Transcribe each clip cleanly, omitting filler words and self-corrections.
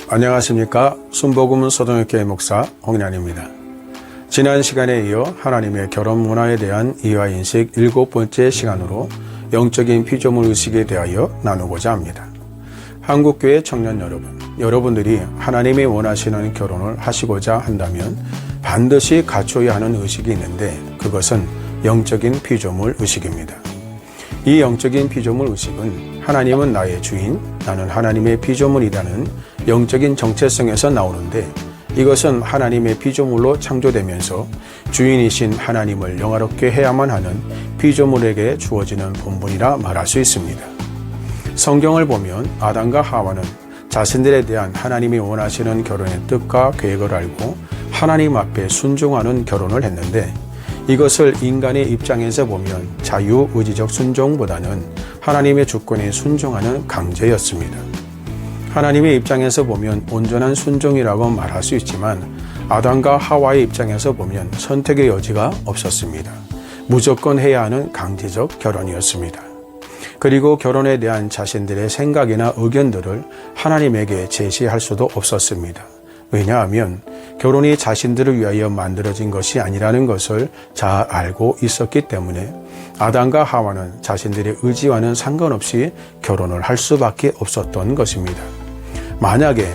안녕하십니까. 순복음 서동역교회 목사 홍인환입니다. 지난 시간에 이어 하나님의 결혼 문화에 대한 이화인식 7번째 시간으로 영적인 피조물 의식에 대하여 나누고자 합니다. 한국교회 청년 여러분, 여러분들이 하나님이 원하시는 결혼을 하시고자 한다면 반드시 갖춰야 하는 의식이 있는데 그것은 영적인 피조물 의식입니다. 이 영적인 피조물 의식은 하나님은 나의 주인, 나는 하나님의 피조물이라는 영적인 정체성에서 나오는데 이것은 하나님의 피조물로 창조되면서 주인이신 하나님을 영화롭게 해야만 하는 피조물에게 주어지는 본분이라 말할 수 있습니다. 성경을 보면 아담과 하와는 자신들에 대한 하나님이 원하시는 결혼의 뜻과 계획을 알고 하나님 앞에 순종하는 결혼을 했는데 이것을 인간의 입장에서 보면 자유의지적 순종보다는 하나님의 주권에 순종하는 강제였습니다. 하나님의 입장에서 보면 온전한 순종이라고 말할 수 있지만 아담과 하와의 입장에서 보면 선택의 여지가 없었습니다. 무조건 해야 하는 강제적 결혼이었습니다. 그리고 결혼에 대한 자신들의 생각이나 의견들을 하나님에게 제시할 수도 없었습니다. 왜냐하면 결혼이 자신들을 위하여 만들어진 것이 아니라는 것을 잘 알고 있었기 때문에 아담과 하와는 자신들의 의지와는 상관없이 결혼을 할 수밖에 없었던 것입니다. 만약에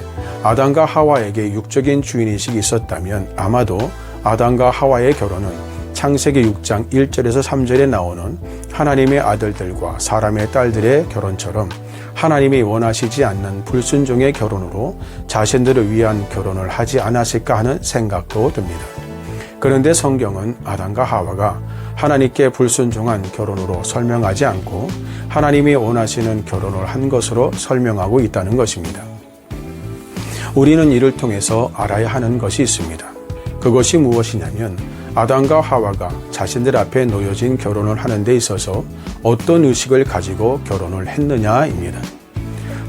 아담과 하와에게 육적인 주인의식이 있었다면 아마도 아담과 하와의 결혼은 창세기 6장 1절에서 3절에 나오는 하나님의 아들들과 사람의 딸들의 결혼처럼 하나님이 원하시지 않는 불순종의 결혼으로 자신들을 위한 결혼을 하지 않았을까 하는 생각도 듭니다. 그런데 성경은 아담과 하와가 하나님께 불순종한 결혼으로 설명하지 않고 하나님이 원하시는 결혼을 한 것으로 설명하고 있다는 것입니다. 우리는 이를 통해서 알아야 하는 것이 있습니다. 그것이 무엇이냐면 아담과 하와가 자신들 앞에 놓여진 결혼을 하는 데 있어서 어떤 의식을 가지고 결혼을 했느냐입니다.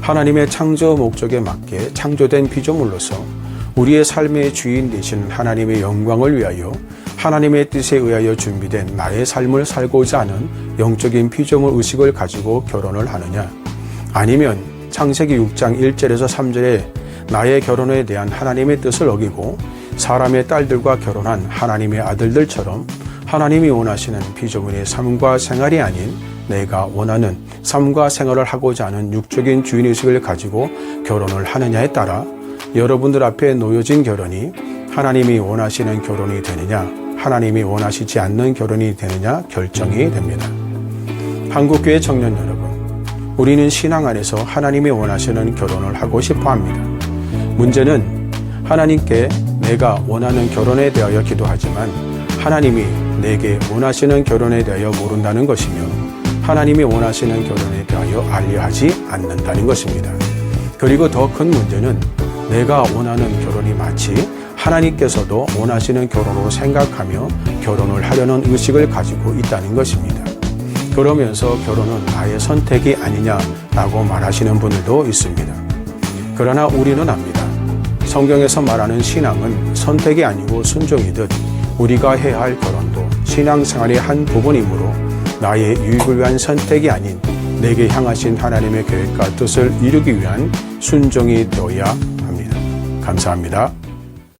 하나님의 창조 목적에 맞게 창조된 피조물로서 우리의 삶의 주인 되신 하나님의 영광을 위하여 하나님의 뜻에 의하여 준비된 나의 삶을 살고자 하는 영적인 피조물 의식을 가지고 결혼을 하느냐, 아니면 창세기 6장 1절에서 3절에 나의 결혼에 대한 하나님의 뜻을 어기고 사람의 딸들과 결혼한 하나님의 아들들처럼 하나님이 원하시는 피조물의 삶과 생활이 아닌 내가 원하는 삶과 생활을 하고자 하는 육적인 주인의식을 가지고 결혼을 하느냐에 따라 여러분들 앞에 놓여진 결혼이 하나님이 원하시는 결혼이 되느냐, 하나님이 원하시지 않는 결혼이 되느냐 결정이 됩니다. 한국교회 청년 여러분, 우리는 신앙 안에서 하나님이 원하시는 결혼을 하고 싶어 합니다. 문제는 하나님께 내가 원하는 결혼에 대하여 기도하지만 하나님이 내게 원하시는 결혼에 대하여 모른다는 것이며 하나님이 원하시는 결혼에 대하여 알려하지 않는다는 것입니다. 그리고 더 큰 문제는 내가 원하는 결혼이 마치 하나님께서도 원하시는 결혼으로 생각하며 결혼을 하려는 의식을 가지고 있다는 것입니다. 그러면서 결혼은 나의 선택이 아니냐라고 말하시는 분들도 있습니다. 그러나 우리는 압니다. 성경에서 말하는 신앙은 선택이 아니고 순종이듯 우리가 해야 할 결혼도 신앙생활의 한 부분이므로 나의 유익을 위한 선택이 아닌 내게 향하신 하나님의 계획과 뜻을 이루기 위한 순종이 되어야 합니다. 감사합니다.